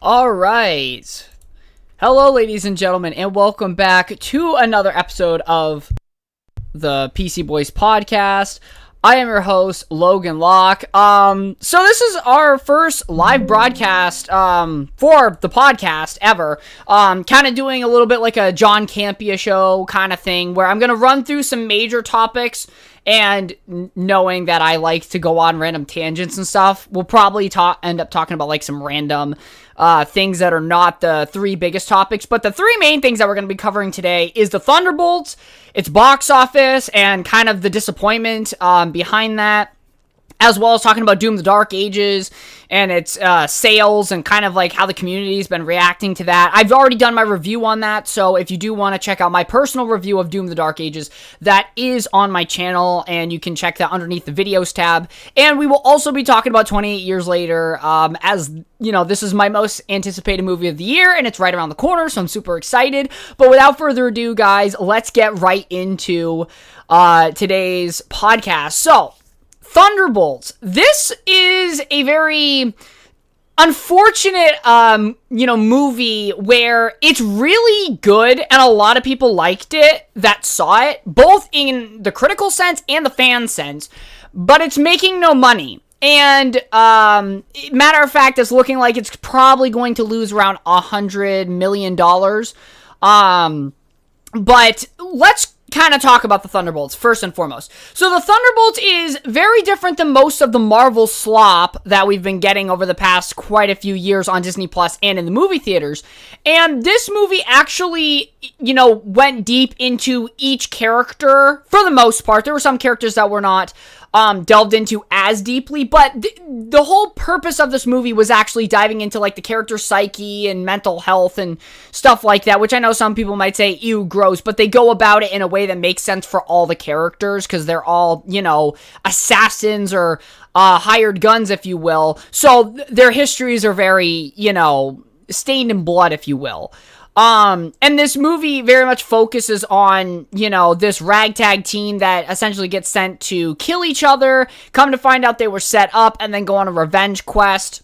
All right. Hello, ladies and gentlemen, and welcome back to another episode of the PC Boiz Podcast. I am your host, Logan Locke. So this is our first live broadcast for the podcast ever. Kind of doing a little bit like a John Campea show kind of thing, where I'm going to run through some major topics, and knowing that I like to go on random tangents and stuff, we'll probably end up talking about like some random things that are not the three biggest topics. But the three main things that we're going to be covering today is the Thunderbolts, its box office, and kind of the disappointment behind that, as well as talking about Doom the Dark Ages and its sales and kind of like how the community's been reacting to that. I've already done my review on that, so if you do want to check out my personal review of Doom the Dark Ages, that is on my channel, and you can check that underneath the videos tab. And we will also be talking about 28 Years Later, as you know, this is my most anticipated movie of the year, and it's right around the corner, so I'm super excited. But without further ado, guys, let's get right into today's podcast. So, Thunderbolts. This is a very unfortunate, movie where it's really good and a lot of people liked it that saw it, both in the critical sense and the fan sense, but it's making no money. And, matter of fact, it's looking like it's probably going to lose around $100 million. But let's kind of talk about the Thunderbolts first and foremost. So the Thunderbolts is very different than most of the Marvel slop that we've been getting over the past quite a few years on Disney Plus and in the movie theaters. And this movie actually, went deep into each character for the most part. There were some characters that were not delved into as deeply, but the whole purpose of this movie was actually diving into like the character psyche and mental health and stuff like that, which I know some people might say, ew, gross, but they go about it in a way that makes sense for all the characters, because they're all, assassins or hired guns, if you will. So their histories are very, stained in blood, if you will. And this movie very much focuses on, this ragtag team that essentially gets sent to kill each other, come to find out they were set up, and then go on a revenge quest.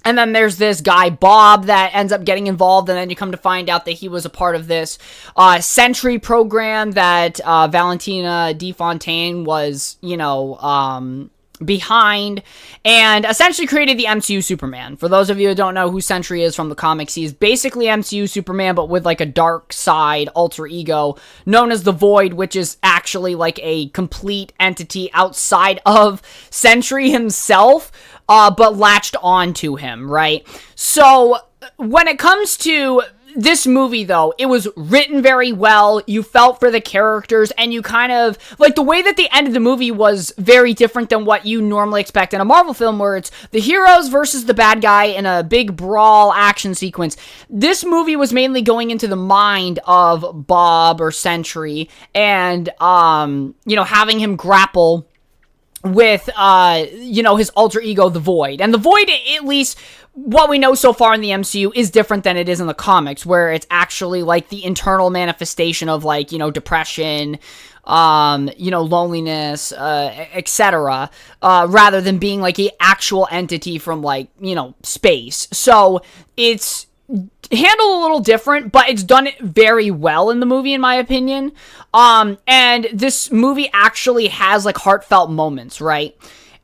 And then there's this guy, Bob, that ends up getting involved, and then you come to find out that he was a part of this Sentry program that Valentina DeFontaine was, behind, and essentially created the MCU Superman. For those of you who don't know who Sentry is from the comics, he's basically MCU Superman, but with like a dark side alter ego known as the Void, which is actually like a complete entity outside of Sentry himself, but latched on to him, right? So when it comes to this movie, though, it was written very well. You felt for the characters, and you kind of, like, the way that they ended the movie was very different than what you normally expect in a Marvel film, where it's the heroes versus the bad guy in a big brawl action sequence. This movie was mainly going into the mind of Bob or Sentry, and, having him grapple with, his alter ego, the Void. And the Void, at least what we know so far in the MCU, is different than it is in the comics, where it's actually like the internal manifestation of like, depression, loneliness, etc., rather than being like an actual entity from like, space. So it's handled a little different, but it's done it very well in the movie, in my opinion. And this movie actually has like heartfelt moments, right?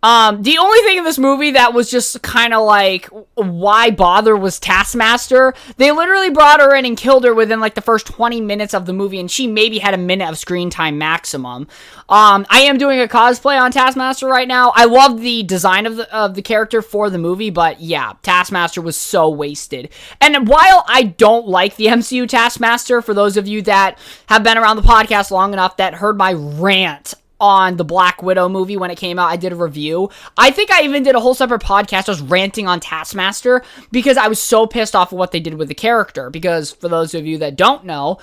The only thing in this movie that was just kind of like, why bother, was Taskmaster. They literally brought her in and killed her within like the first 20 minutes of the movie, and she maybe had a minute of screen time maximum. I am doing a cosplay on Taskmaster right now. I love the design of the character for the movie, but yeah, Taskmaster was so wasted. And while I don't like the MCU Taskmaster, for those of you that have been around the podcast long enough that heard my rant on the Black Widow movie when it came out, I did a review. I think I even did a whole separate podcast just ranting on Taskmaster because I was so pissed off of what they did with the character. Because for those of you that don't know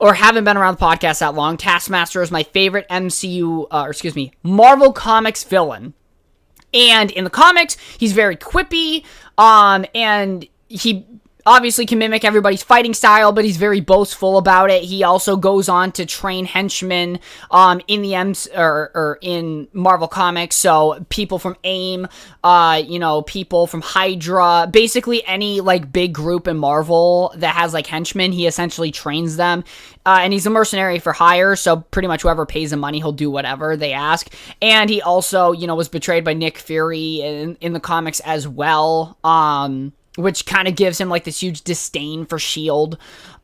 or haven't been around the podcast that long, Taskmaster is my favorite Marvel Comics villain. And in the comics, he's very quippy, and he obviously can mimic everybody's fighting style, but he's very boastful about it. He also goes on to train henchmen in the in Marvel Comics. So people from AIM, people from Hydra, basically any like big group in Marvel that has like henchmen, he essentially trains them. And he's a mercenary for hire, so pretty much whoever pays him money, he'll do whatever they ask. And he also, was betrayed by Nick Fury in the comics as well, which kind of gives him like this huge disdain for S.H.I.E.L.D.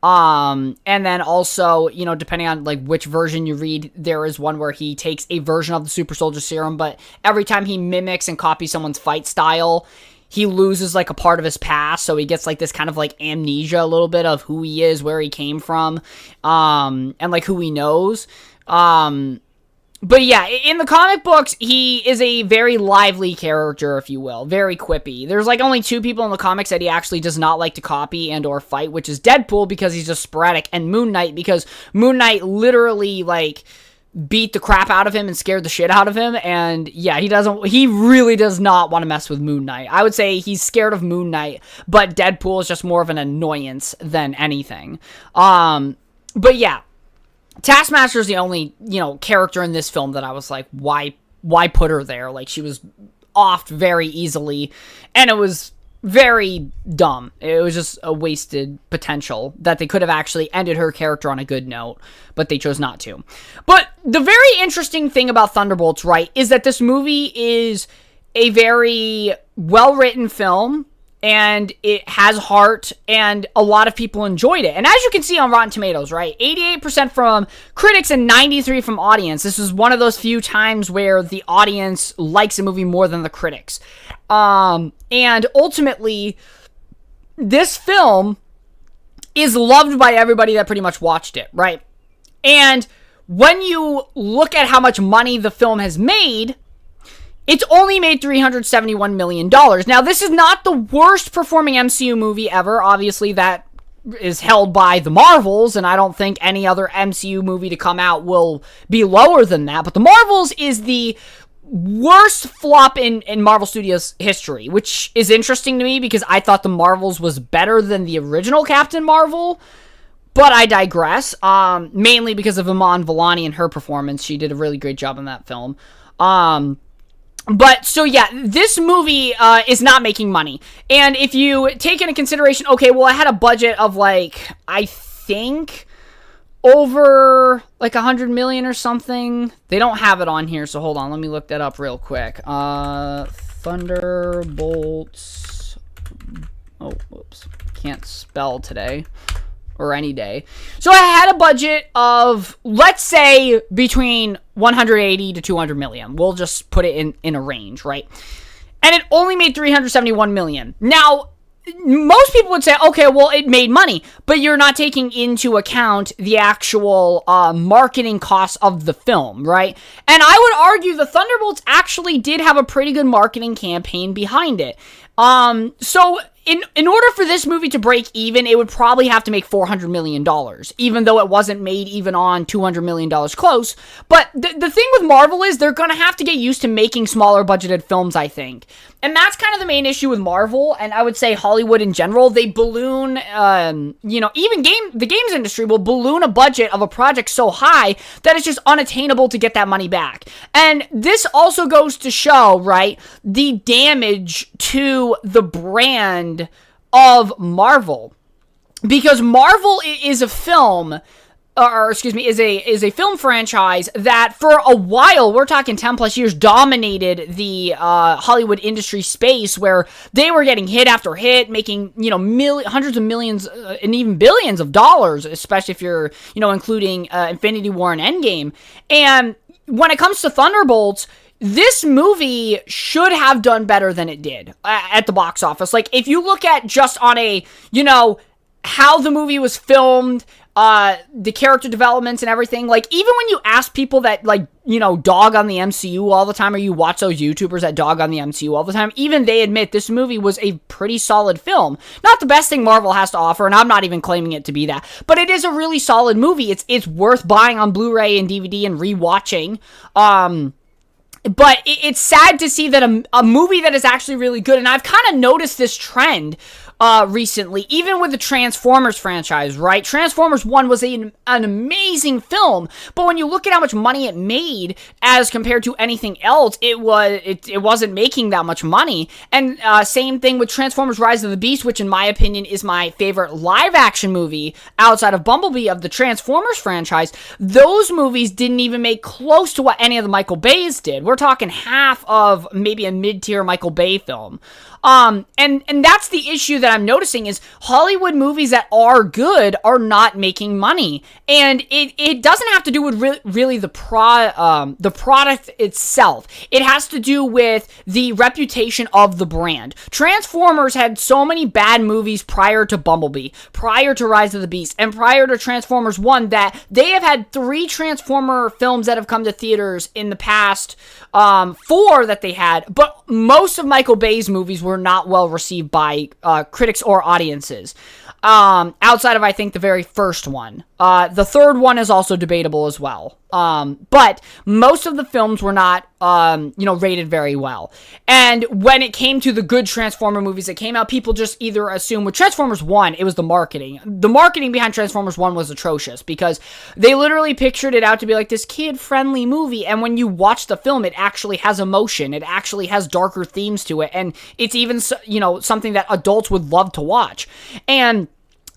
And then also, depending on like which version you read, there is one where he takes a version of the super soldier serum, but every time he mimics and copies someone's fight style, he loses like a part of his past, so he gets like this kind of like amnesia a little bit of who he is, where he came from, and like who he knows. But yeah, in the comic books, he is a very lively character, if you will, very quippy. There's like only 2 people in the comics that he actually does not like to copy and or fight, which is Deadpool because he's just sporadic, and Moon Knight because Moon Knight literally like beat the crap out of him and scared the shit out of him. And yeah, he really does not want to mess with Moon Knight. I would say he's scared of Moon Knight, but Deadpool is just more of an annoyance than anything. But yeah, Taskmaster is the only, character in this film that I was like, why put her there? Like, she was offed very easily, and it was very dumb. It was just a wasted potential that they could have actually ended her character on a good note, but they chose not to. But the very interesting thing about Thunderbolts, right, is that this movie is a very well-written film, and it has heart, and a lot of people enjoyed it. And as you can see on Rotten Tomatoes, right, 88% from critics and 93% from audience. This is one of those few times where the audience likes a movie more than the critics. And ultimately, this film is loved by everybody that pretty much watched it, right? And when you look at how much money the film has made, it's only made $371 million. Now, this is not the worst performing MCU movie ever. Obviously, that is held by the Marvels, and I don't think any other MCU movie to come out will be lower than that. But the Marvels is the worst flop in Marvel Studios history, which is interesting to me because I thought the Marvels was better than the original Captain Marvel. But I digress, mainly because of Iman Vellani and her performance. She did a really great job in that film. But, so yeah, this movie is not making money. And if you take into consideration, okay, well, I had a budget of, like, I think over, like, 100 million or something. They don't have it on here, so hold on. Let me look that up real quick. Thunderbolts. Oh, whoops. Can't spell today. Or any day. So I had a budget of, let's say, between 180 to 200 million. We'll just put it in a range, right? And it only made 371 million. Now, most people would say, okay, well, it made money, but you're not taking into account the actual marketing costs of the film, right? And I would argue the Thunderbolts actually did have a pretty good marketing campaign behind it. So in order for this movie to break even, it would probably have to make $400 million, even though it wasn't made even on $200 million close. But the thing with Marvel is they're going to have to get used to making smaller budgeted films, I think. And that's kind of the main issue with Marvel, and I would say Hollywood in general. They balloon, even the games industry will balloon a budget of a project so high that it's just unattainable to get that money back. And this also goes to show, right, the damage to the brand of Marvel, because Marvel is a film, is a film franchise that for a while, we're talking 10 plus years, dominated the Hollywood industry space, where they were getting hit after hit, making hundreds of millions and even billions of dollars, especially if you're including Infinity War and Endgame. And when it comes to Thunderbolts, this movie should have done better than it did at the box office. Like, if you look at just on a, how the movie was filmed, the character developments and everything, like, even when you ask people that, like, dog on the MCU all the time, or you watch those YouTubers that dog on the MCU all the time, even they admit this movie was a pretty solid film. Not the best thing Marvel has to offer, and I'm not even claiming it to be that, but it is a really solid movie. It's worth buying on Blu-ray and DVD and rewatching. But it's sad to see that a movie that is actually really good, and I've kind of noticed this trend recently, even with the Transformers franchise, right? Transformers 1 was an amazing film, but when you look at how much money it made as compared to anything else, it wasn't making that much money. And same thing with Transformers Rise of the Beast, which in my opinion is my favorite live-action movie outside of Bumblebee of the Transformers franchise. Those movies didn't even make close to what any of the Michael Bays did. We're talking half of maybe a mid-tier Michael Bay film. And that's the issue that I'm noticing is Hollywood movies that are good are not making money. And it doesn't have to do with really the product itself. It has to do with the reputation of the brand. Transformers had so many bad movies prior to Bumblebee, prior to Rise of the Beast, and prior to Transformers 1 that they have had 3 Transformer films that have come to theaters in the past, 4 that they had, but most of Michael Bay's movies were not well received by critics or audiences. Outside of, I think, the very first one. The third one is also debatable as well. But most of the films were not, rated very well. And when it came to the good Transformer movies that came out, people just either assumed with Transformers 1, it was the marketing. The marketing behind Transformers 1 was atrocious because they literally pictured it out to be like this kid-friendly movie. And when you watch the film, it actually has emotion. It actually has darker themes to it. And it's even, something that adults would love to watch. And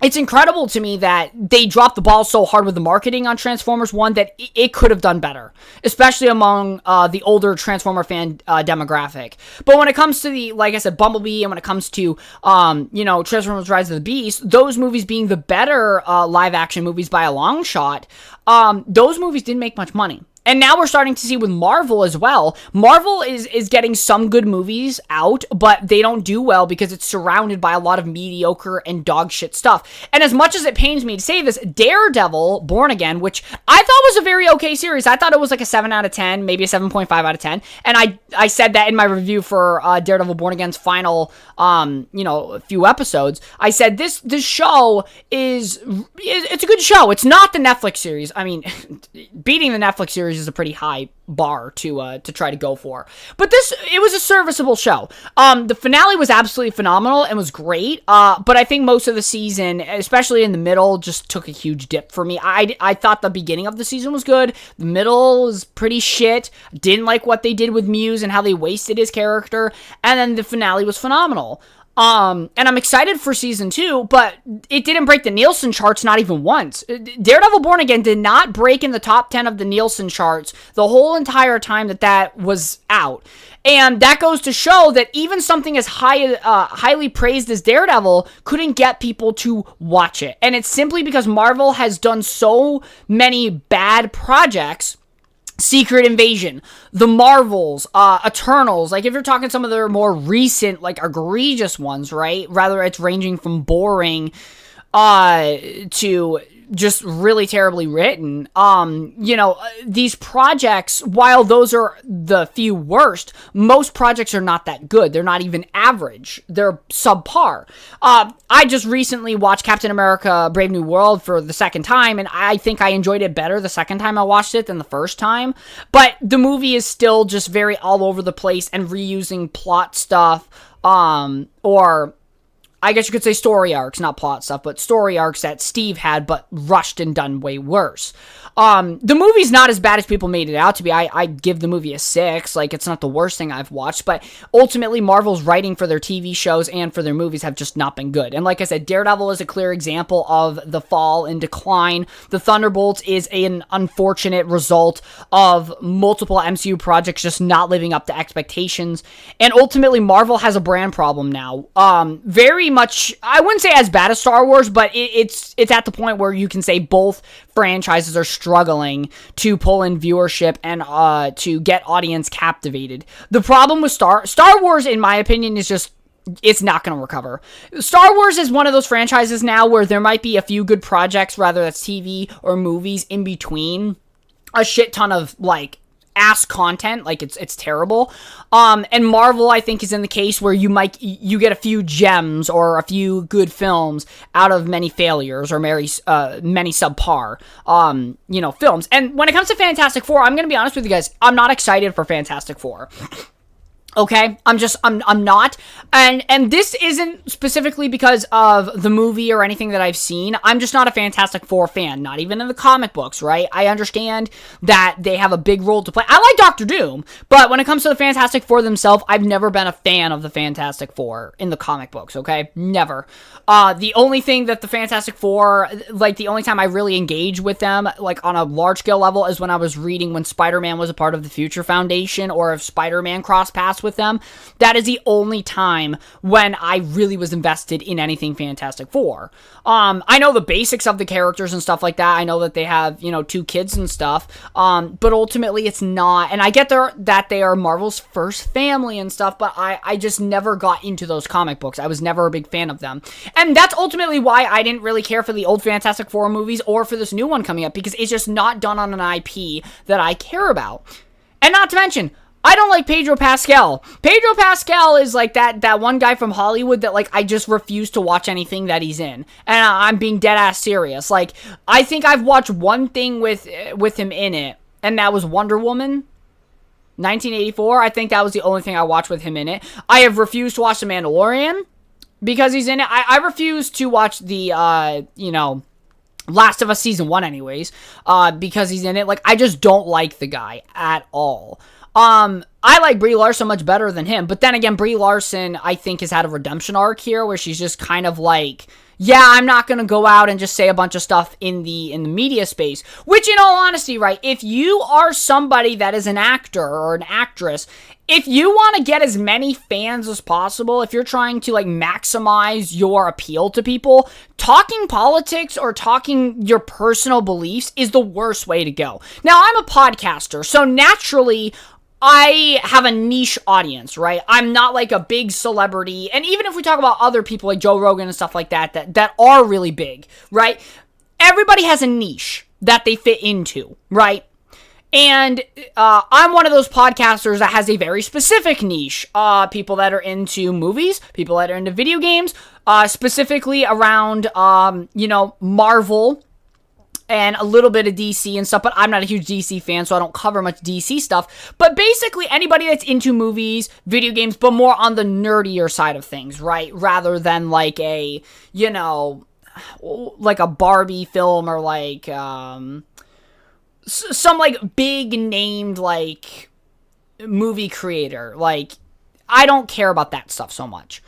it's incredible to me that they dropped the ball so hard with the marketing on Transformers 1 that it could have done better, especially among the older Transformer fan demographic. But when it comes to like I said, Bumblebee, and when it comes to, Transformers Rise of the Beast, those movies being the better live-action movies by a long shot, those movies didn't make much money. And now we're starting to see with Marvel as well. Marvel is getting some good movies out, but they don't do well because it's surrounded by a lot of mediocre and dog shit stuff. And as much as it pains me to say this, Daredevil, Born Again, which I thought was a very okay series. I thought it was like a 7 out of 10, maybe a 7.5 out of 10. And I said that in my review for Daredevil Born Again's final, few episodes. I said this show it's a good show. It's not the Netflix series. I mean, beating the Netflix series is a pretty high bar to try to go for. But it was a serviceable show. The finale was absolutely phenomenal and was great. But I think most of the season, especially in the middle, just took a huge dip for me. I thought the beginning of the season was good. The middle was pretty shit. Didn't like what they did with Muse and how they wasted his character. And then the finale was phenomenal. And I'm excited for season 2, but it didn't break the Nielsen charts not even once. Daredevil Born Again did not break in the top 10 of the Nielsen charts the whole entire time that was out. And that goes to show that even something as highly praised as Daredevil couldn't get people to watch it. And it's simply because Marvel has done so many bad projects. Secret Invasion, The Marvels, Eternals, like if you're talking some of their more recent, like egregious ones, right? Rather it's ranging from boring, to just really terribly written. These projects, while those are the few worst, most projects are not that good. They're not even average. They're subpar. I just recently watched Captain America Brave New World for the second time, and I think I enjoyed it better the second time I watched it than the first time. But the movie is still just very all over the place and reusing plot stuff, or I guess you could say story arcs, not plot stuff, but story arcs that Steve had, but rushed and done way worse. The movie's not as bad as people made it out to be. I give the movie a 6. Like, it's not the worst thing I've watched, but ultimately Marvel's writing for their TV shows and for their movies have just not been good. And like I said, Daredevil is a clear example of the fall and decline. The Thunderbolts is an unfortunate result of multiple MCU projects just not living up to expectations. And ultimately, Marvel has a brand problem now. Very much, I wouldn't say as bad as Star Wars, but it's at the point where you can say both franchises are struggling to pull in viewership and to get audience captivated. The problem with Star Wars, in my opinion, is just it's not going to recover. Star Wars is one of those franchises now where there might be a few good projects, whether that's TV or movies, in between a shit ton of like ass content. Like, it's terrible. And Marvel, I think, is in the case where you get a few gems or a few good films out of many failures or many subpar, films. And when it comes to Fantastic Four, I'm going to be honest with you guys, I'm not excited for Fantastic Four. Okay, I'm not, and this isn't specifically because of the movie or anything that I've seen. I'm just not a Fantastic Four fan, not even in the comic books, right? I understand that they have a big role to play. I like Doctor Doom, but when it comes to the Fantastic Four themselves, I've never been a fan of the Fantastic Four in the comic books, okay? Never. The only thing that the Fantastic Four, like, the only time I really engage with them, like, on a large-scale level is when I was reading when Spider-Man was a part of the Future Foundation, or if Spider-Man crossed paths with them. That is the only time when I really was invested in anything Fantastic Four. I know the basics of the characters and stuff like that. I know that they have, 2 kids and stuff. But ultimately it's not, and I get that they are Marvel's first family and stuff, but I just never got into those comic books. I was never a big fan of them. And that's ultimately why I didn't really care for the old Fantastic Four movies or for this new one coming up, because it's just not done on an IP that I care about. And not to mention, I don't like Pedro Pascal. Pedro Pascal is like that one guy from Hollywood that, like, I just refuse to watch anything that he's in. And I'm being dead ass serious. Like, I think I've watched one thing with him in it, and that was Wonder Woman 1984. I think that was the only thing I watched with him in it. I have refused to watch The Mandalorian because he's in it. I refuse to watch the Last of Us Season 1 anyways, because he's in it. Like, I just don't like the guy at all. I like Brie Larson much better than him, but then again, Brie Larson, I think, has had a redemption arc here where she's just kind of like, yeah, I'm not gonna go out and just say a bunch of stuff in the media space, which, in all honesty, right, if you are somebody that is an actor or an actress, if you want to get as many fans as possible, if you're trying to, like, maximize your appeal to people, talking politics or talking your personal beliefs is the worst way to go. Now, I'm a podcaster, so naturally, I have a niche audience, right? I'm not like a big celebrity, and even if we talk about other people like Joe Rogan and stuff like that are really big, right? Everybody has a niche that they fit into, right? And I'm one of those podcasters that has a very specific niche. People that are into movies, people that are into video games, specifically around, Marvel and a little bit of DC and stuff, but I'm not a huge DC fan, so I don't cover much DC stuff. But basically, anybody that's into movies, video games, but more on the nerdier side of things, right? Rather than like a, like a Barbie film or like, some like big named like movie creator. Like, I don't care about that stuff so much.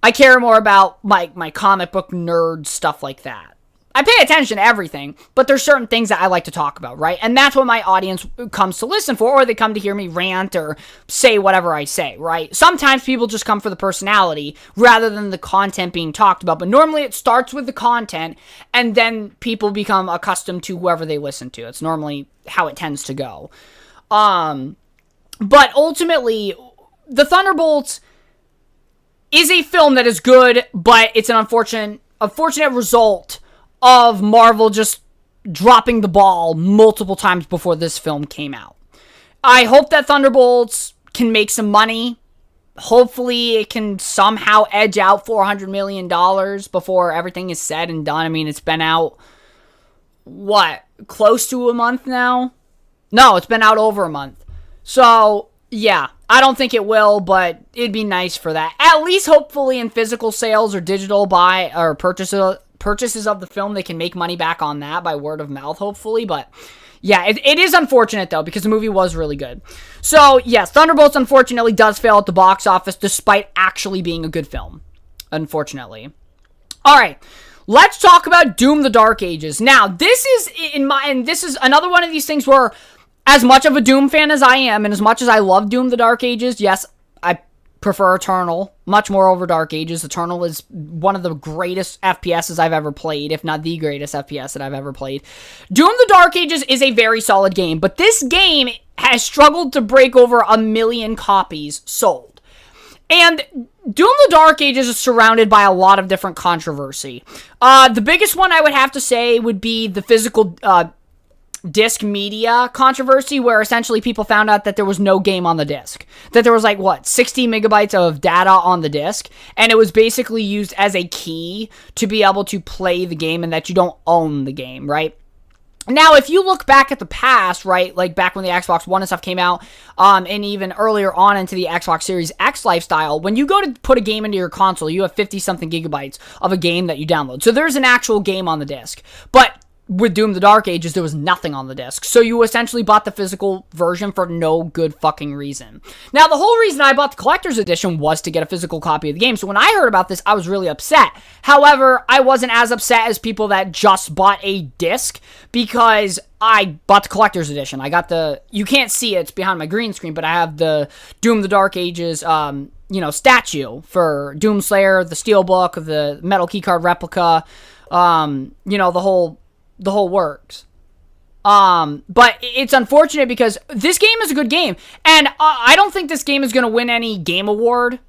I care more about my comic book nerd stuff like that. I pay attention to everything, but there's certain things that I like to talk about, right? And that's what my audience comes to listen for, or they come to hear me rant or say whatever I say, right? Sometimes people just come for the personality rather than the content being talked about, but normally it starts with the content, and then people become accustomed to whoever they listen to. It's normally how it tends to go. But ultimately, the Thunderbolts is a film that is good, but it's an unfortunate result of Marvel just dropping the ball multiple times before this film came out. I hope that Thunderbolts can make some money. Hopefully it can somehow edge out $400 million before everything is said and done. I mean, it's been out, close to a month now? No, it's been out over a month. So, yeah, I don't think it will, but it'd be nice for that. At least hopefully in physical sales or digital buy or purchases of the film, they can make money back on that by word of mouth, hopefully. But yeah, it is unfortunate though, because the movie was really good. So yes, Thunderbolts unfortunately does fail at the box office despite actually being a good film, unfortunately. All right, let's talk about Doom: The Dark Ages. Now, this is another one of these things where, as much of a Doom fan as I am, and as much as I love Doom: The Dark Ages, yes, I prefer Eternal much more over Dark Ages. Eternal is one of the greatest FPSs I've ever played, if not the greatest FPS that I've ever played. Doom: The Dark Ages is a very solid game, but this game has struggled to break over 1 million copies sold. And Doom: The Dark Ages is surrounded by a lot of different controversy. The biggest one I would have to say would be the physical disc media controversy where essentially people found out that there was no game on the disc. That there was 60 megabytes of data on the disc, and it was basically used as a key to be able to play the game and that you don't own the game, right? Now, if you look back at the past, right, like back when the Xbox One and stuff came out, and even earlier on into the Xbox Series X lifestyle, when you go to put a game into your console, you have 50-something gigabytes of a game that you download. So there's an actual game on the disc. But with Doom the Dark Ages, there was nothing on the disc. So you essentially bought the physical version for no good fucking reason. Now, the whole reason I bought the collector's edition was to get a physical copy of the game. So when I heard about this, I was really upset. However, I wasn't as upset as people that just bought a disc because I bought the collector's edition. I got you can't see it, it's behind my green screen, but I have the Doom the Dark Ages, statue for Doomslayer, the Steelbook, the metal keycard replica, the whole works. But it's unfortunate because this game is a good game. And I don't think this game is going to win any game award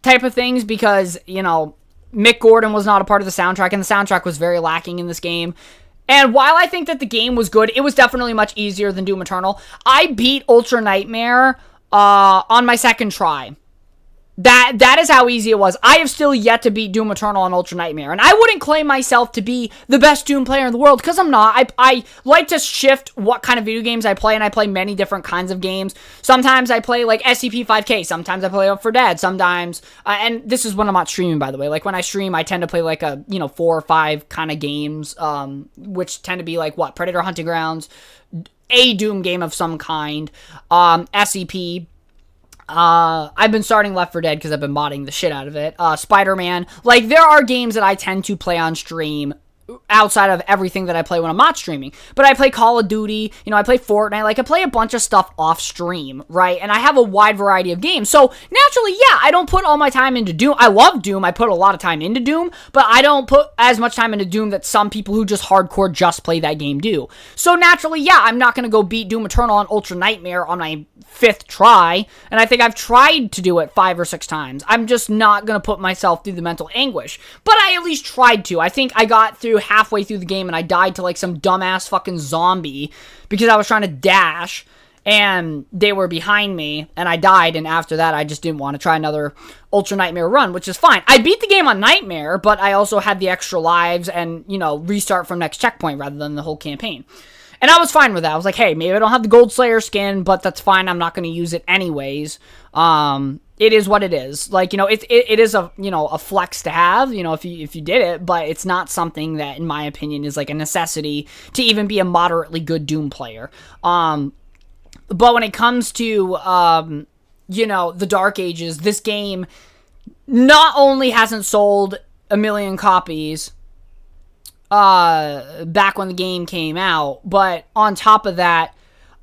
type of things because, Mick Gordon was not a part of the soundtrack, and the soundtrack was very lacking in this game. And while I think that the game was good, it was definitely much easier than Doom Eternal. I beat Ultra Nightmare on my second try. That is how easy it was. I have still yet to beat Doom Eternal on Ultra Nightmare. And I wouldn't claim myself to be the best Doom player in the world, because I'm not. I like to shift what kind of video games I play, and I play many different kinds of games. Sometimes I play, SCP-5K. Sometimes I play Up for Dead. Sometimes, and this is when I'm not streaming, by the way. When I stream, I tend to play, 4 or 5 kind of games, which tend to be, Predator Hunting Grounds, a Doom game of some kind, SCP, I've been starting Left 4 Dead because I've been modding the shit out of it. Spider-Man. There are games that I tend to play on stream outside of everything that I play when I'm not streaming. But I play Call of Duty, I play Fortnite, I play a bunch of stuff off stream, right? And I have a wide variety of games. So, naturally, yeah, I don't put all my time into Doom. I love Doom, I put a lot of time into Doom, but I don't put as much time into Doom that some people who just hardcore just play that game do. So, naturally, yeah, I'm not gonna go beat Doom Eternal on Ultra Nightmare on my 5th try, and I think I've tried to do it 5 or 6 times. I'm just not gonna put myself through the mental anguish. But I at least tried to. I think I got through halfway through the game and I died to some dumbass fucking zombie because I was trying to dash and they were behind me and I died, and after that I just didn't want to try another Ultra Nightmare run, which is fine. I beat the game on Nightmare, but I also had the extra lives and, restart from next checkpoint rather than the whole campaign. And I was fine with that. I was like, hey, maybe I don't have the Gold Slayer skin, but that's fine. I'm not going to use it anyways. It is what it is. It is a flex to have, if you did it, but it's not something that, in my opinion, is a necessity to even be a moderately good Doom player. But when it comes to, the Dark Ages, this game not only hasn't sold 1 million copies back when the game came out, but on top of that,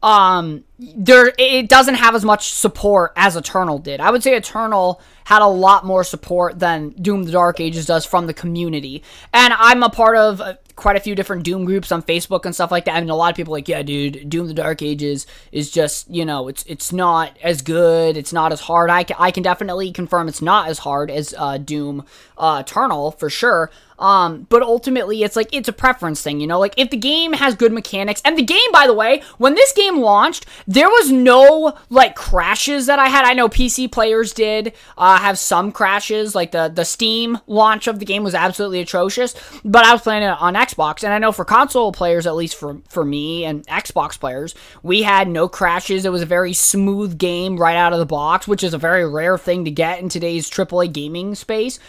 it doesn't have as much support as Eternal did. I would say Eternal had a lot more support than Doom the Dark Ages does from the community. And I'm a part of quite a few different Doom groups on Facebook and stuff like that. I mean, a lot of people are like, yeah, dude, Doom the Dark Ages is just, it's not as good. It's not as hard. I can definitely confirm it's not as hard as Doom Eternal, for sure. But ultimately, it's a preference thing, if the game has good mechanics, and the game, by the way, when this game launched, there was no, crashes that I had. I know PC players did have some crashes, the Steam launch of the game was absolutely atrocious, but I was playing it on Xbox, and I know for console players, at least for me and Xbox players, we had no crashes. It was a very smooth game right out of the box, which is a very rare thing to get in today's AAA gaming space,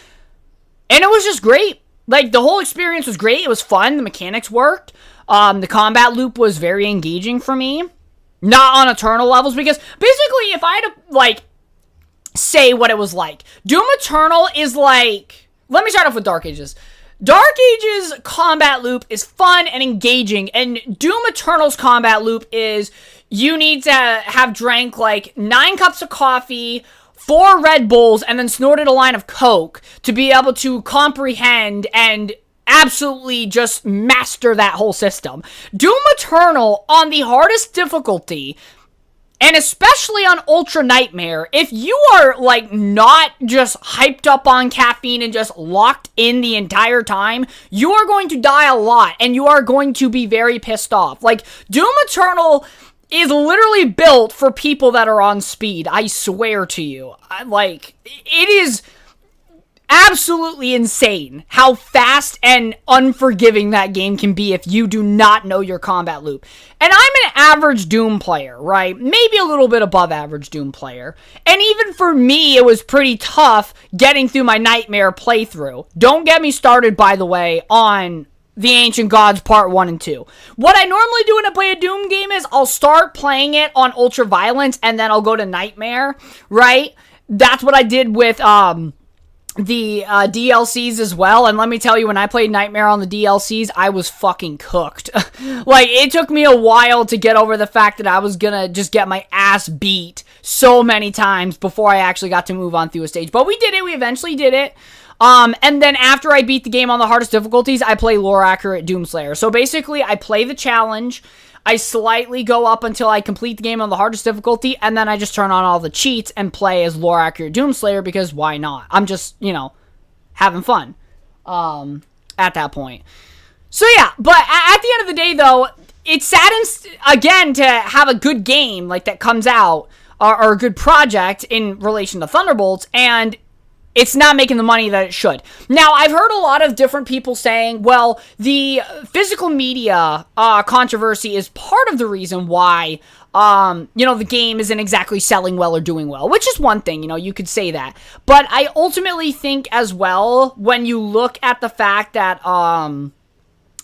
and it was just great. The whole experience was great. It was fun. The mechanics worked. The combat loop was very engaging for me. Not on Eternal levels, because basically, if I had to, say what it was like, Doom Eternal is let me start off with Dark Ages. Dark Ages combat loop is fun and engaging, and Doom Eternal's combat loop is you need to have drank 9 cups of coffee, 4 Red Bulls, and then snorted a line of Coke to be able to comprehend and absolutely just master that whole system. Doom Eternal, on the hardest difficulty, And especially on Ultra Nightmare, if you are, like, not just hyped up on caffeine and just locked in the entire time, you are going to die a lot, and you are going to be very pissed off. Like, Doom Eternal is literally built for people that are on speed, I swear to you. It is absolutely insane how fast and unforgiving that game can be if you do not know your combat loop. And I'm an average Doom player, right? Maybe a little bit above average Doom player. And even for me, it was pretty tough getting through my Nightmare playthrough. Don't get me started, by the way, on the Ancient Gods Part 1 and 2. What I normally do when I play a Doom game is I'll start playing it on Ultra Violence and then I'll go to Nightmare, right? That's what I did with the DLCs as well, and let me tell you, when I played Nightmare on the DLCs, I was fucking cooked. Like, it took me a while to get over the fact that I was gonna just get my ass beat so many times before I actually got to move on through a stage. But we did it, we eventually did it. And then after I beat the game on the hardest difficulties, I play Lore Accurate Doomslayer. So basically, I play the challenge, I slightly go up until I complete the game on the hardest difficulty, and then I just turn on all the cheats and play as Lore Accurate Doomslayer, because why not? I'm just, having fun at that point. So yeah, but at the end of the day, though, it saddens, again, to have a good game like that comes out, or a good project in relation to Thunderbolts, and it's not making the money that it should. Now, I've heard a lot of different people saying, well, the physical media controversy is part of the reason why, the game isn't exactly selling well or doing well, which is one thing, you could say that. But I ultimately think as well, when you look at the fact that,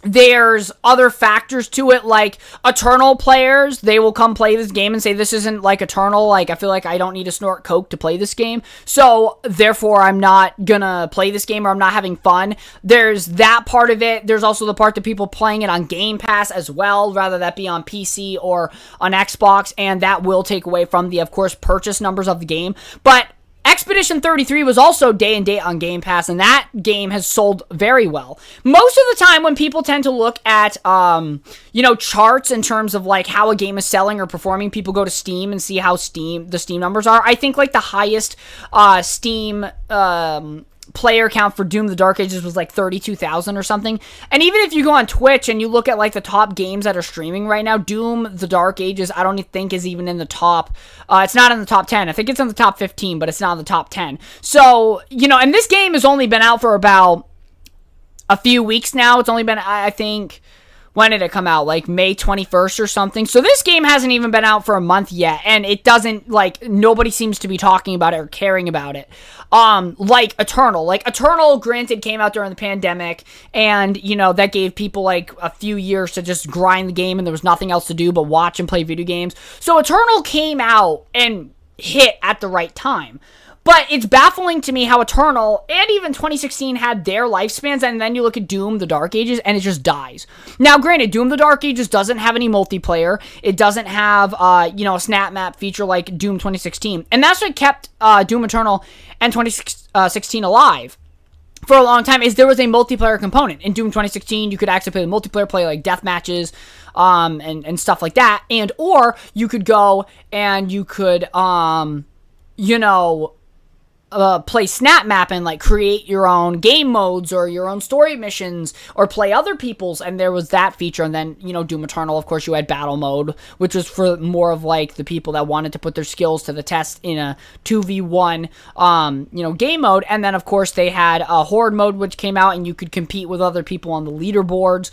there's other factors to it, like Eternal players, they will come play this game and say, this isn't like Eternal, like, I feel like I don't need to snort coke to play this game, so therefore I'm not gonna play this game, or I'm not having fun. There's that part of it. There's also the part that people playing it on Game Pass as well, rather that be on PC or on Xbox, and that will take away from the, of course, purchase numbers of the game. But Expedition 33 was also day and date on Game Pass, and that game has sold very well. Most of the time when people tend to look at, charts in terms of, like, how a game is selling or performing, people go to Steam and see how the Steam numbers are. I think, like, the highest Steam player count for Doom the Dark Ages was like 32,000 or something. And even if you go on Twitch and you look at like the top games that are streaming right now, Doom the Dark Ages I don't think is even in the top, it's not in the top 10. I think it's in the top 15, but it's not in the top 10. So, and this game has only been out for about a few weeks now. It's only been, I think, when did it come out? Like May 21st or something. So this game hasn't even been out for a month yet, and it doesn't, like, nobody seems to be talking about it or caring about it. Like Eternal. Like, Eternal, granted, came out during the pandemic, and, that gave people, like, a few years to just grind the game, and there was nothing else to do but watch and play video games. So Eternal came out and hit at the right time. But it's baffling to me how Eternal and even 2016 had their lifespans, and then you look at Doom the Dark Ages and it just dies. Now, granted, Doom the Dark Ages doesn't have any multiplayer. It doesn't have, a snap map feature like Doom 2016. And that's what kept Doom Eternal and 2016 alive for a long time, is there was a multiplayer component. In Doom 2016, you could actually play the multiplayer, play like death matches, and stuff like that. And, or you could go and you could, play snap map and like create your own game modes or your own story missions or play other people's, and there was that feature. And then, Doom Eternal, of course, you had battle mode, which was for more of like the people that wanted to put their skills to the test in a 2v1 game mode. And then, of course, they had a horde mode, which came out, and you could compete with other people on the leaderboards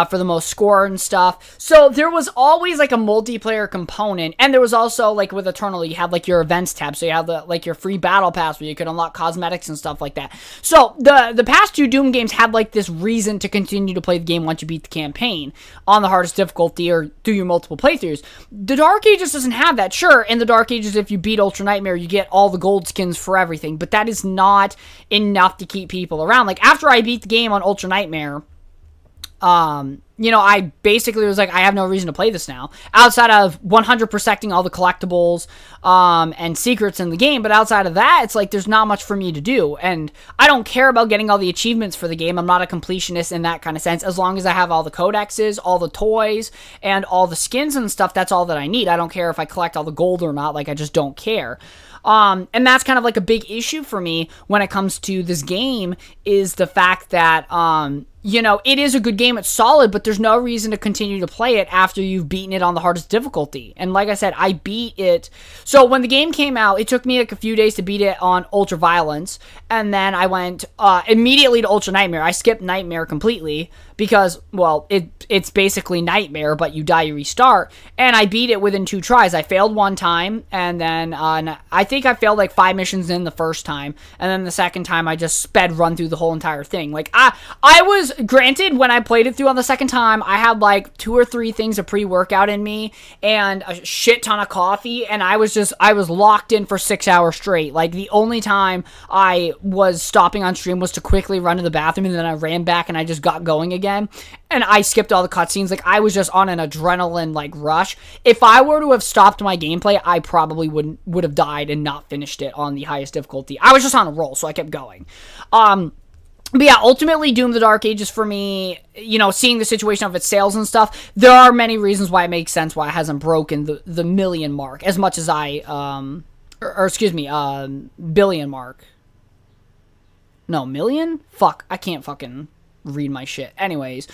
for the most score and stuff. So there was always like a multiplayer component. And there was also, like, with Eternal, you have like your events tab, so you have your free battle pass where you could unlock cosmetics and stuff like that. So the past two Doom games had like this reason to continue to play the game once you beat the campaign on the hardest difficulty or through your multiple playthroughs. The Dark Ages doesn't have that. Sure, in the Dark Ages, if you beat Ultra Nightmare, you get all the gold skins for everything, but that is not enough to keep people around. Like, after I beat the game on Ultra Nightmare, I basically was like, I have no reason to play this now. Outside of 100 perfecting all the collectibles and secrets in the game, but outside of that, it's like there's not much for me to do. And I don't care about getting all the achievements for the game. I'm not a completionist in that kind of sense. As long as I have all the codexes, all the toys, and all the skins and stuff, that's all that I need. I don't care if I collect all the gold or not. Like, I just don't care. And that's kind of like a big issue for me when it comes to this game, is the fact that, it is a good game, it's solid, but there's no reason to continue to play it after you've beaten it on the hardest difficulty. And like I said, I beat it. So when the game came out, it took me like a few days to beat it on Ultra Violence, and then I went immediately to Ultra Nightmare. I skipped Nightmare completely because, well, it's basically Nightmare, but you die, you restart, and I beat it within 2 tries. I failed one time, and then I think I failed like 5 missions in the first time, and then the second time I just sped run through the whole entire thing. Like, I was, granted, when I played it through on the second time, I had like 2 or 3 things of pre-workout in me, and a shit ton of coffee, and I was locked in for 6 hours straight. Like, the only time I was stopping on stream was to quickly run to the bathroom, and then I ran back and I just got going again. And I skipped all the cutscenes. Like, I was just on an adrenaline like rush. If I were to have stopped my gameplay, I probably would have died and not finished it on the highest difficulty. I was just on a roll, so I kept going. But yeah, ultimately, Doom the Dark Ages for me, seeing the situation of its sales and stuff, there are many reasons why it makes sense why it hasn't broken the million mark as much as billion mark. No, million? Fuck, I can't fucking read my shit. Anyways,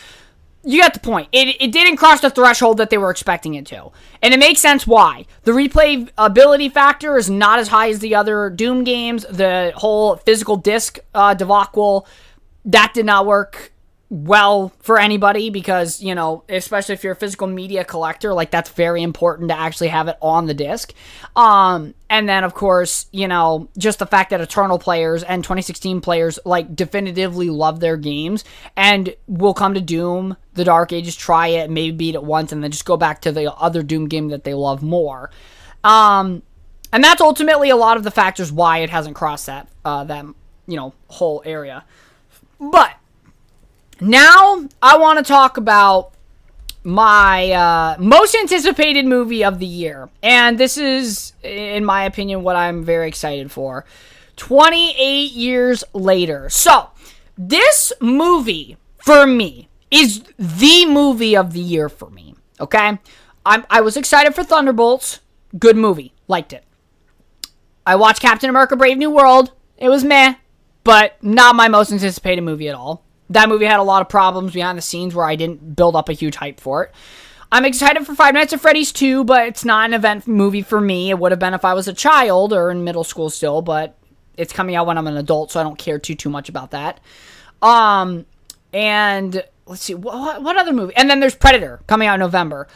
you get the point. It didn't cross the threshold that they were expecting it to. And it makes sense why. The replayability factor is not as high as the other Doom games. The whole physical disc debacle, that did not work well for anybody because, especially if you're a physical media collector, like, that's very important to actually have it on the disc. And then, of course, just the fact that Eternal players and 2016 players, like, definitively love their games and will come to Doom the Dark Ages, try it, maybe beat it once, and then just go back to the other Doom game that they love more. And that's ultimately a lot of the factors why it hasn't crossed that whole area. But now I want to talk about my most anticipated movie of the year. And this is, in my opinion, what I'm very excited for. 28 years later. So, this movie, for me, is the movie of the year for me. Okay? I was excited for Thunderbolts. Good movie. Liked it. I watched Captain America Brave New World. It was meh. But not my most anticipated movie at all. That movie had a lot of problems behind the scenes where I didn't build up a huge hype for it. I'm excited for Five Nights at Freddy's 2, but it's not an event movie for me. It would have been if I was a child or in middle school still, but it's coming out when I'm an adult, so I don't care too much about that. And let's see, what other movie? And then there's Predator coming out in November.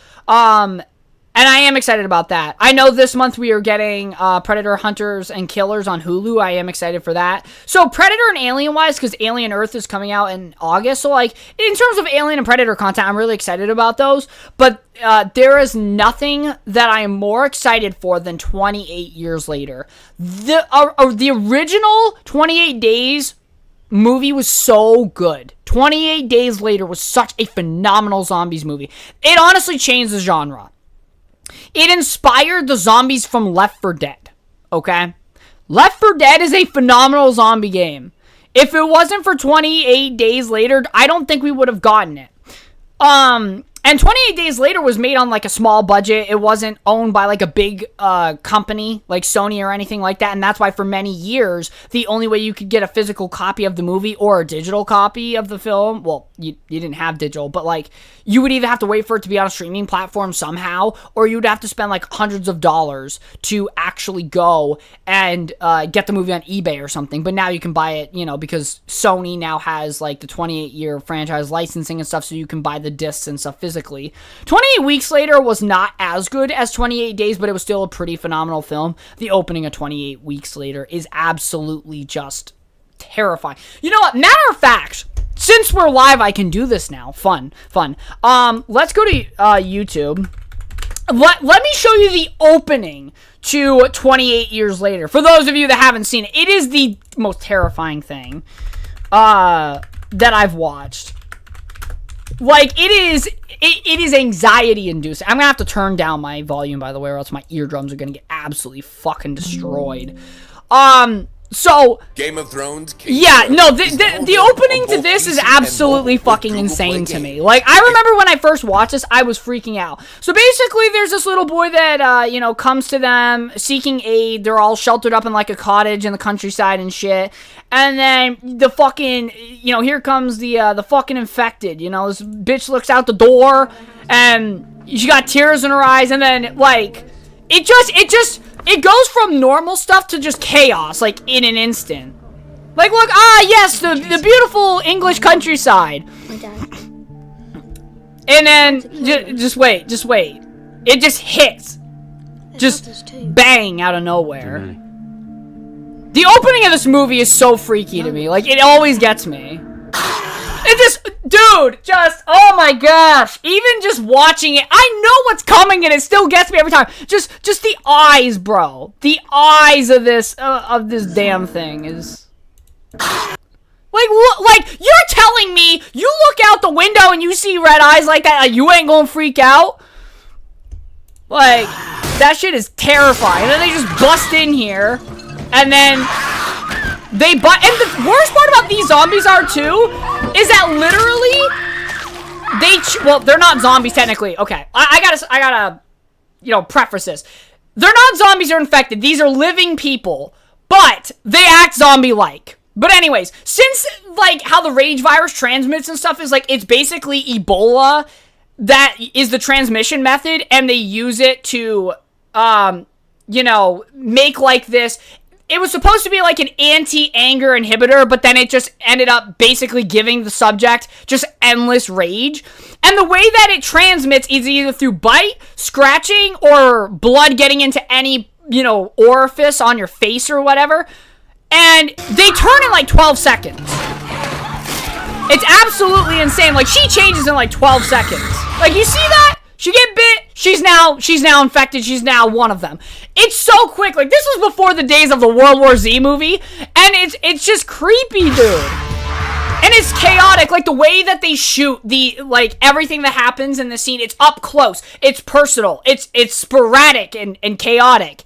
And I am excited about that. I know this month we are getting Predator Hunters and Killers on Hulu. I am excited for that. So Predator and Alien-wise, because Alien Earth is coming out in August. So, like, in terms of Alien and Predator content, I'm really excited about those. But there is nothing that I am more excited for than 28 years later. The original 28 Days movie was so good. 28 Days Later was such a phenomenal zombies movie. It honestly changed the genre. It inspired the zombies from Left 4 Dead, okay? Left 4 Dead is a phenomenal zombie game. If it wasn't for 28 Days Later, I don't think we would have gotten it. And 28 Days Later was made on, like, a small budget. It wasn't owned by, like, a big company like Sony or anything like that. And that's why for many years, the only way you could get a physical copy of the movie or a digital copy of the film, well, you didn't have digital, but, like, you would either have to wait for it to be on a streaming platform somehow, or you'd have to spend, like, hundreds of dollars to actually go and get the movie on eBay or something. But now you can buy it, because Sony now has, like, the 28-year franchise licensing and stuff, so you can buy the discs and stuff physically. 28 Weeks Later was not as good as 28 Days, but it was still a pretty phenomenal film. The opening of 28 Weeks Later is absolutely just terrifying. You know what? Matter of fact, since we're live, I can do this now. Fun. Let's go to YouTube. Let me show you the opening to 28 Years Later. For those of you that haven't seen it, it is the most terrifying thing that I've watched. Like, it is anxiety inducing. I'm gonna have to turn down my volume, by the way, or else my eardrums are gonna get absolutely fucking destroyed. So Game of Thrones. The opening to this is absolutely fucking insane to me. Like, I remember when I first watched this, I was freaking out. So basically, there's this little boy that comes to them seeking aid. They're all sheltered up in like a cottage in the countryside and shit. And then the fucking, here comes the fucking infected. This bitch looks out the door and she got tears in her eyes, and then like it goes from normal stuff to just chaos, like, in an instant. Like, look, yes, the beautiful English countryside. And then, just wait. It just hits. Just bang out of nowhere. The opening of this movie is so freaky to me. Like, it always gets me. It just, oh my gosh. Even just watching it, I know what's coming and it still gets me every time. Just the eyes, bro. The eyes of this damn thing is... Like, you're telling me you look out the window and you see red eyes like that, like, you ain't gonna freak out? Like, that shit is terrifying. And then they just bust in here, and then... and the worst part about these zombies are, too, is that literally, they're not zombies, technically. Okay, I gotta, preface this. They're not zombies, they're infected. These are living people, but they act zombie-like. But anyways, since, like, how the rage virus transmits and stuff is, like, it's basically Ebola that is the transmission method, and they use it to, make, like, this... It was supposed to be like an anti-anger inhibitor, but then it just ended up basically giving the subject just endless rage. And the way that it transmits is either through bite, scratching, or blood getting into any, orifice on your face or whatever. And they turn in like 12 seconds. It's absolutely insane. Like, she changes in like 12 seconds. Like, you see that? She get bit, she's now infected, she's now one of them. It's so quick. Like, this was before the days of the World War Z movie, and it's just creepy, dude. And it's chaotic. Like, the way that they shoot everything that happens in the scene, it's up close, it's personal, it's sporadic and chaotic.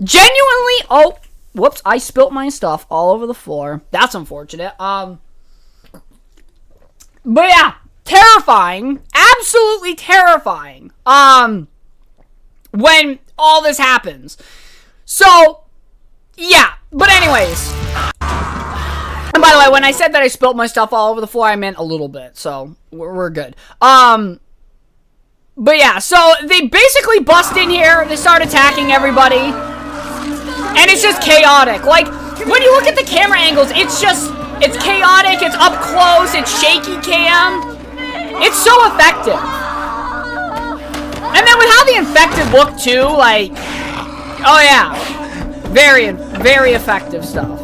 Genuinely, oh, whoops, I spilt my stuff all over the floor. That's unfortunate. But yeah. Terrifying, absolutely terrifying, when all this happens. So, yeah, but anyways, and by the way, when I said that I spilt my stuff all over the floor, I meant a little bit, so we're good. But yeah, so they basically bust in here, they start attacking everybody, and it's just chaotic. Like, when you look at the camera angles, it's chaotic, it's up close, it's shaky cam. It's so effective. And then with how the infected look too, like, oh yeah, very, very effective stuff.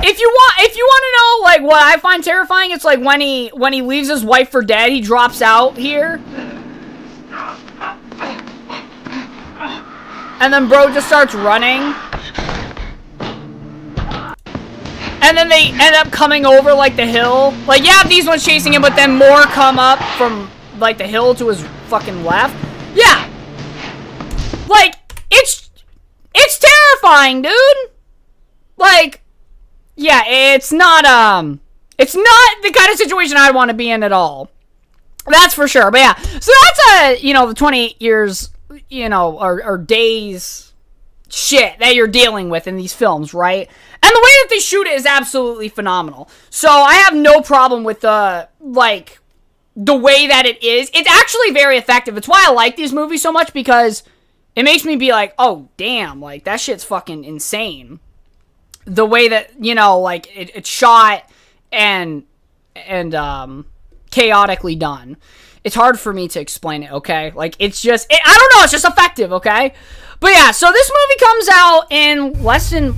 If you want to know, like, what I find terrifying, it's like when he leaves his wife for dead, he drops out here. And then bro just starts running. And then they end up coming over, like, the hill. Like, yeah, these ones chasing him, but then more come up from, like, the hill to his fucking left. Yeah. Like, it's terrifying, dude. Like, yeah, it's not the kind of situation I'd want to be in at all. That's for sure. But yeah, so that's the 28 years, or days shit that you're dealing with in these films, right? And the way that they shoot it is absolutely phenomenal. So I have no problem with the way that it is. It's actually very effective. It's why I like these movies so much, because it makes me be like, oh, damn, like, that shit's fucking insane. The way that, it's shot and chaotically done. It's hard for me to explain it, okay? Like, I don't know, it's just effective, okay? But yeah, so this movie comes out in less than,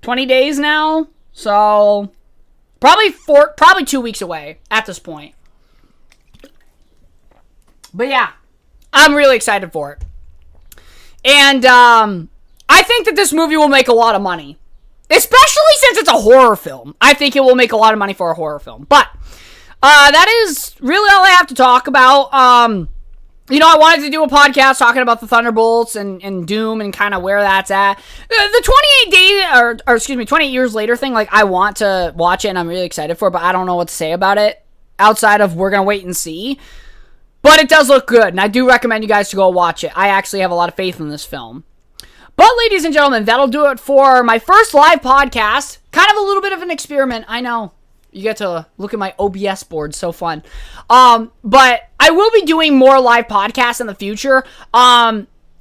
20 days now? So, probably 2 weeks away at this point. But yeah, I'm really excited for it. And, I think that this movie will make a lot of money. Especially since it's a horror film. I think it will make a lot of money for a horror film. But that is really all I have to talk about. I wanted to do a podcast talking about the Thunderbolts and Doom and kind of where that's at. The 28 years later thing, like, I want to watch it and I'm really excited for it, but I don't know what to say about it outside of we're going to wait and see. But it does look good, and I do recommend you guys to go watch it. I actually have a lot of faith in this film. But, ladies and gentlemen, that'll do it for my first live podcast. Kind of a little bit of an experiment, I know. You get to look at my OBS board, so fun. But I will be doing more live podcasts in the future.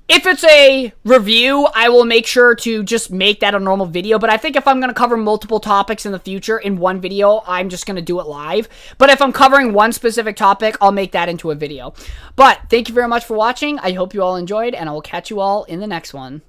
If it's a review, I will make sure to just make that a normal video. But I think if I'm going to cover multiple topics in the future in one video, I'm just going to do it live. But if I'm covering one specific topic, I'll make that into a video. But thank you very much for watching. I hope you all enjoyed, and I will catch you all in the next one.